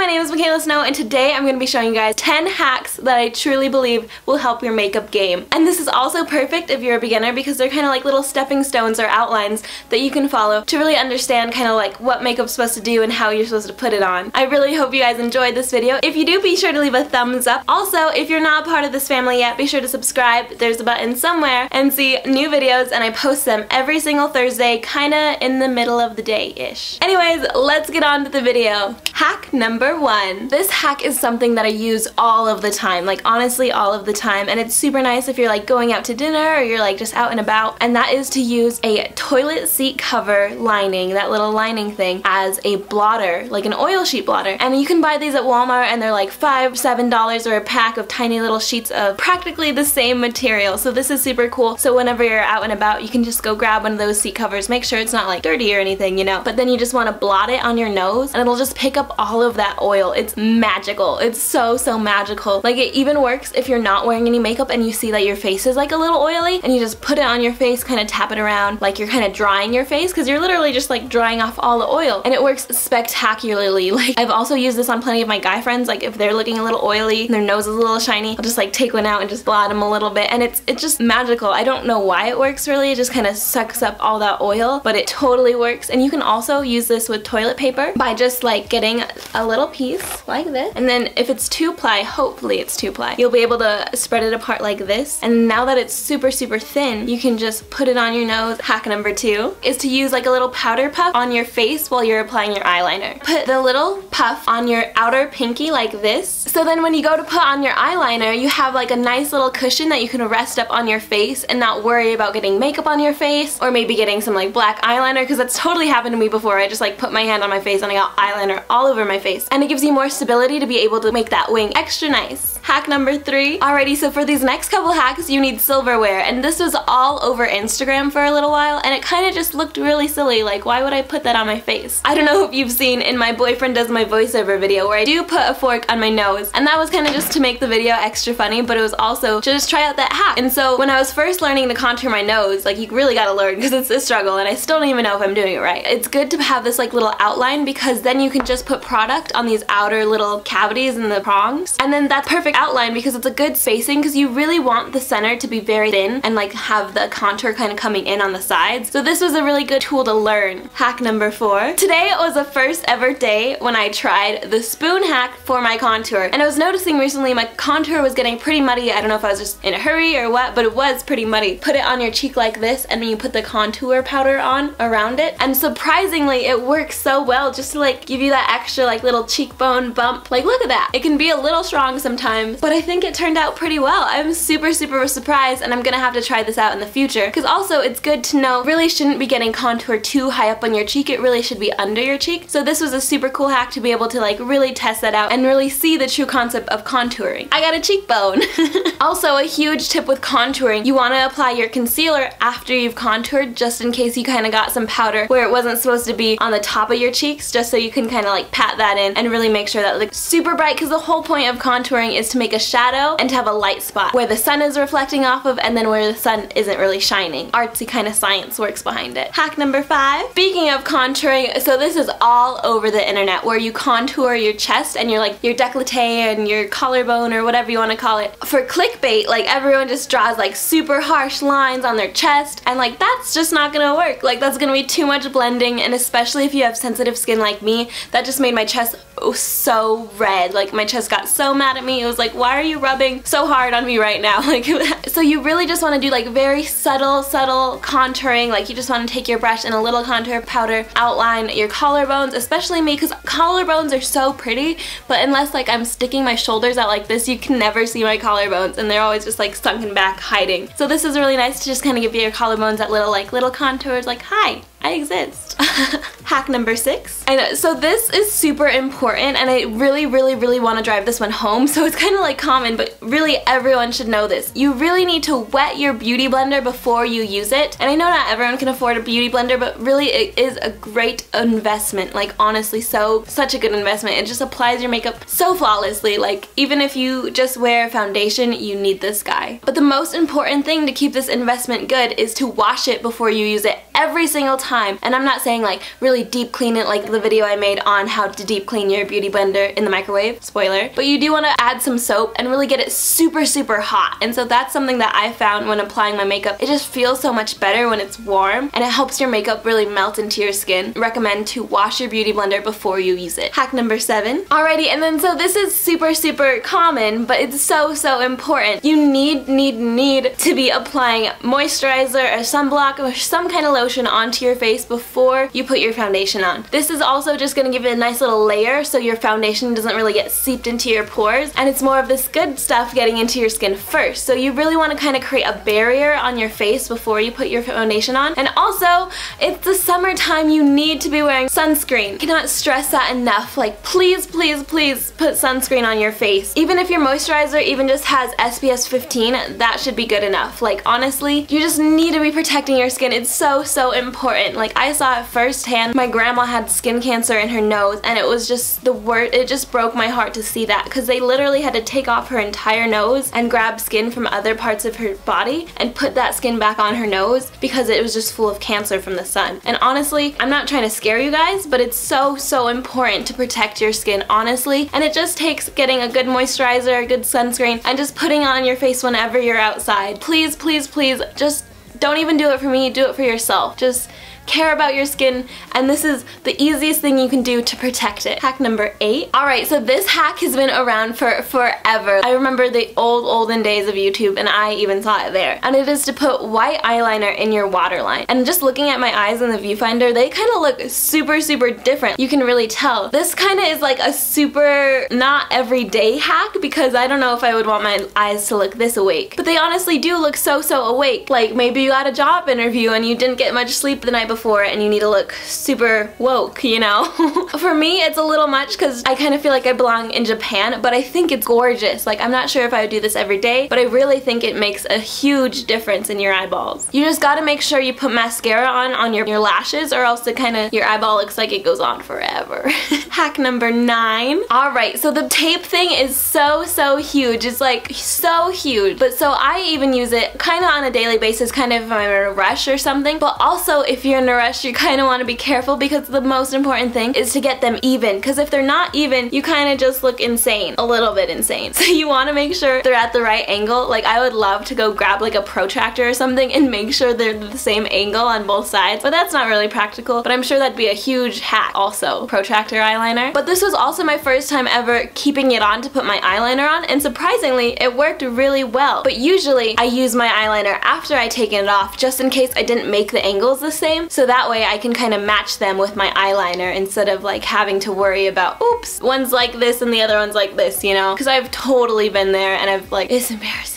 my name is Mikayla Snow, and today I'm going to be showing you guys 10 hacks that I truly believe will help your makeup game. And this is also perfect if you're a beginner because they're kind of like little stepping stones or outlines that you can follow to really understand kind of like what makeup's supposed to do and how you're supposed to put it on. I really hope you guys enjoyed this video. If you do, be sure to leave a thumbs up. Also, if you're not a part of this family yet, be sure to subscribe. There's a button somewhere, and see new videos, and I post them every single Thursday, kinda in the middle of the day-ish. Anyways, let's get on to the video. Hack number 1. This hack is something that I use all of the time, like honestly all of the time, and it's super nice if you're like going out to dinner or you're like just out and about, and that is to use a toilet seat cover lining, that little lining thing, as a blotter, like an oil sheet blotter. And you can buy these at Walmart and they're like $5, $7 or a pack of tiny little sheets of practically the same material. So this is super cool. So whenever you're out and about, you can just go grab one of those seat covers. Make sure it's not like dirty or anything, you know, but then you just want to blot it on your nose and it'll just pick up all of that oil. It's magical. It's so magical. Like, it even works if you're not wearing any makeup and you see that your face is like a little oily, and you just put it on your face, kind of tap it around like you're kind of drying your face, because you're literally just like drying off all the oil, and it works spectacularly. Like, I've also used this on plenty of my guy friends. Like, if they're looking a little oily and their nose is a little shiny, I'll just like take one out and just blot them a little bit, and it's just magical. I don't know why it works really. It just kind of sucks up all that oil, but it totally works. And you can also use this with toilet paper by just like getting a little piece like this, and then if it's 2-ply, hopefully it's 2-ply, you'll be able to spread it apart like this. And now that it's super thin, you can just put it on your nose. Hack number 2 is to use like a little powder puff on your face while you're applying your eyeliner. Put the little puff on your outer pinky like this, so then when you go to put on your eyeliner, you have like a nice little cushion that you can rest up on your face and not worry about getting makeup on your face, or maybe getting some like black eyeliner, because that's totally happened to me before. I just like put my hand on my face and I got eyeliner all over my face, and it gives you more stability to be able to make that wing extra nice. Hack number 3. Alrighty, so for these next couple hacks, you need silverware, and this was all over Instagram for a little while, and it kind of just looked really silly. Like, why would I put that on my face? I don't know if you've seen in My Boyfriend Does My Voiceover video where I do put a fork on my nose, and that was kind of just to make the video extra funny, but it was also to just try out that hack. And so when I was first learning to contour my nose, like, you really gotta learn because it's a struggle, and I still don't even know if I'm doing it right. It's good to have this like little outline, because then you can just put product on these outer little cavities in the prongs, and then that's perfect outline because it's a good spacing, because you really want the center to be very thin and like have the contour kind of coming in on the sides. So this was a really good tool to learn. Hack number 4. Today was the first ever day when I tried the spoon hack for my contour, and I was noticing recently my contour was getting pretty muddy. I don't know if I was just in a hurry or what, but it was pretty muddy. Put it on your cheek like this, and then you put the contour powder on around it, and surprisingly it works so well just to like give you that extra like little cheekbone bump. Like, look at that. It can be a little strong sometimes, but I think it turned out pretty well. I'm super surprised, and I'm gonna have to try this out in the future, because also it's good to know really shouldn't be getting contour too high up on your cheek. It really should be under your cheek. So this was a super cool hack to be able to like really test that out and really see the true concept of contouring. I got a cheekbone. Also, a huge tip with contouring, you want to apply your concealer after you've contoured, just in case you kind of got some powder where it wasn't supposed to be on the top of your cheeks, just so you can kind of like pat that in and really make sure that it looks super bright, because the whole point of contouring is to make a shadow and to have a light spot where the sun is reflecting off of, and then where the sun isn't really shining. Artsy kind of science works behind it. Hack number 5. Speaking of contouring, so this is all over the internet, where you contour your chest and your décolleté and your collarbone, or whatever you want to call it. For clickbait, like, everyone just draws like super harsh lines on their chest, and like that's just not gonna work. Like, that's gonna be too much blending, and especially if you have sensitive skin like me, that just made my chest so red. Like, my chest got so mad at me. It was like, why are you rubbing so hard on me right now? Like, so you really just want to do like very subtle contouring. Like, you just want to take your brush and a little contour powder, outline your collarbones, especially me, because collarbones are so pretty, but unless like I'm sticking my shoulders out like this, you can never see my collarbones, and they're always just like sunken back, hiding. So this is really nice to just kind of give your collarbones that little contours, like, hi, I exist. Hack number 6. And so this is super important, and I really want to drive this one home. So it's kind of like common, but really everyone should know this. You really need to wet your beauty blender before you use it. And I know not everyone can afford a beauty blender, but really it is a great investment. Like, honestly, such a good investment. It just applies your makeup so flawlessly. Like, even if you just wear foundation, you need this guy. But the most important thing to keep this investment good is to wash it before you use it every single time. time. And I'm not saying like really deep clean it like the video I made on how to deep clean your beauty blender in the microwave, spoiler, but you do want to add some soap and really get it super hot. And so that's something that I found when applying my makeup. It just feels so much better when it's warm, and it helps your makeup really melt into your skin. Recommend to wash your beauty blender before you use it. Hack number 7. Alrighty, and then so this is super common, but it's so important. You need to be applying moisturizer or sunblock or some kind of lotion onto your face before you put your foundation on. This is also just going to give it a nice little layer so your foundation doesn't really get seeped into your pores, and it's more of this good stuff getting into your skin first. So you really want to kind of create a barrier on your face before you put your foundation on. And also, it's the summertime, you need to be wearing sunscreen. I cannot stress that enough. Like, please put sunscreen on your face. Even if your moisturizer even just has SPF 15, that should be good enough. Like, honestly, you just need to be protecting your skin. It's so important. Like, I saw it firsthand. My grandma had skin cancer in her nose, and it was just the worst. It just broke my heart to see that, because they literally had to take off her entire nose and grab skin from other parts of her body and put that skin back on her nose because it was just full of cancer from the sun. And honestly, I'm not trying to scare you guys, but it's so important to protect your skin, honestly. And it just takes getting a good moisturizer, a good sunscreen, and just putting it on your face whenever you're outside. Please, just don't even do it for me, do it for yourself. Just care about your skin, and this is the easiest thing you can do to protect it. Hack number 8. Alright, so this hack has been around for forever. I remember the olden days of YouTube, and I even saw it there. And it is to put white eyeliner in your waterline. And just looking at my eyes in the viewfinder, they kind of look super different. You can really tell. This kind of is like a super not everyday hack, because I don't know if I would want my eyes to look this awake. But they honestly do look so awake. Like, maybe you got a job interview and you didn't get much sleep the night before and you need to look super woke, you know? For me, it's a little much because I kind of feel like I belong in Japan, but I think it's gorgeous. Like, I'm not sure if I would do this every day, but I really think it makes a huge difference in your eyeballs. You just gotta make sure you put mascara on your lashes, or else your eyeball looks like it goes on forever. Hack number 9. Alright, so the tape thing is so huge. It's like so huge. But so I even use it kind of on a daily basis, kind of if I'm in a rush or something. But also, if you're in a rush, you kind of want to be careful, because the most important thing is to get them even, because if they're not even, you kind of just look insane, a little bit insane. So you want to make sure they're at the right angle. Like, I would love to go grab like a protractor or something and make sure they're the same angle on both sides, but that's not really practical. But I'm sure that'd be a huge hack also, protractor eyeliner. But this was also my first time ever keeping it on to put my eyeliner on, and surprisingly, it worked really well. But usually I use my eyeliner after I take it off, just in case I didn't make the angles the same, so that way I can kind of match them with my eyeliner instead of like having to worry about, oops, one's like this and the other one's like this, you know? Because I've totally been there, and I've like, it's embarrassing.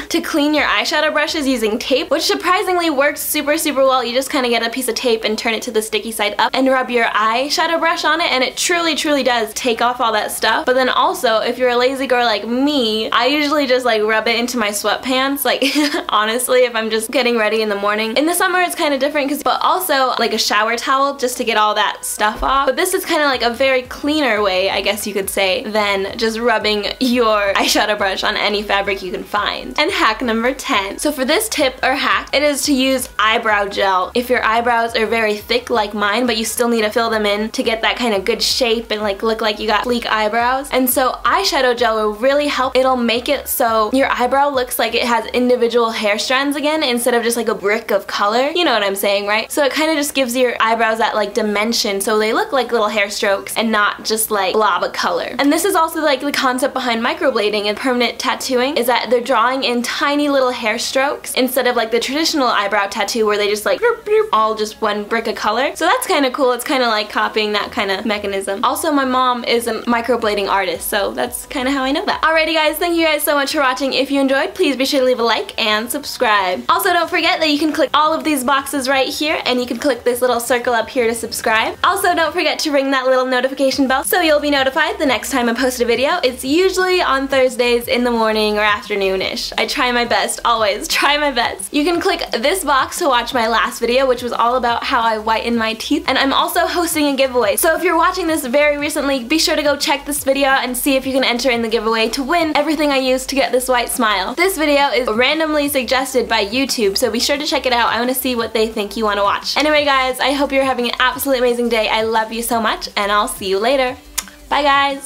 To clean your eyeshadow brushes using tape, which surprisingly works super well. You just kind of get a piece of tape and turn it to the sticky side up and rub your eyeshadow brush on it, and it truly does take off all that stuff. But then also, if you're a lazy girl like me, I usually just like rub it into my sweatpants. Like, honestly, if I'm just getting ready in the morning. In the summer it's kind of different, but also like a shower towel just to get all that stuff off. But this is kind of like a very cleaner way, I guess you could say, than just rubbing your eyeshadow brush on any fabric you can find. And hack number 10. So for this tip or hack, it is to use eyebrow gel. If your eyebrows are very thick like mine, but you still need to fill them in to get that kind of good shape and like look like you got sleek eyebrows. And so eyeshadow gel will really help. It'll make it so your eyebrow looks like it has individual hair strands again, instead of just like a brick of color. You know what I'm saying, right? So it kind of just gives your eyebrows that like dimension, so they look like little hair strokes and not just like blob of color. And this is also like the concept behind microblading and permanent tattooing, is that they're drawing in tiny little hair strokes instead of like the traditional eyebrow tattoo where they just like bloop, bloop, all just one brick of color. So that's kind of cool. It's kind of like copying that kind of mechanism. Also, my mom is a microblading artist, so that's kind of how I know that. Alrighty guys, thank you guys so much for watching. If you enjoyed, please be sure to leave a like and subscribe. Also, don't forget that you can click all of these boxes right here, and you can click this little circle up here to subscribe. Also, don't forget to ring that little notification bell so you'll be notified the next time I post a video. It's usually on Thursdays in the morning or afternoon-ish. I try my best, always try my best. You can click this box to watch my last video, which was all about how I whiten my teeth, and I'm also hosting a giveaway. So if you're watching this very recently, be sure to go check this video and see if you can enter in the giveaway to win everything I use to get this white smile. This video is randomly suggested by YouTube, so be sure to check it out. I want to see what they think you want to watch. watch. Anyway guys, I hope you're having an absolutely amazing day. I love you so much and I'll see you later. Bye guys!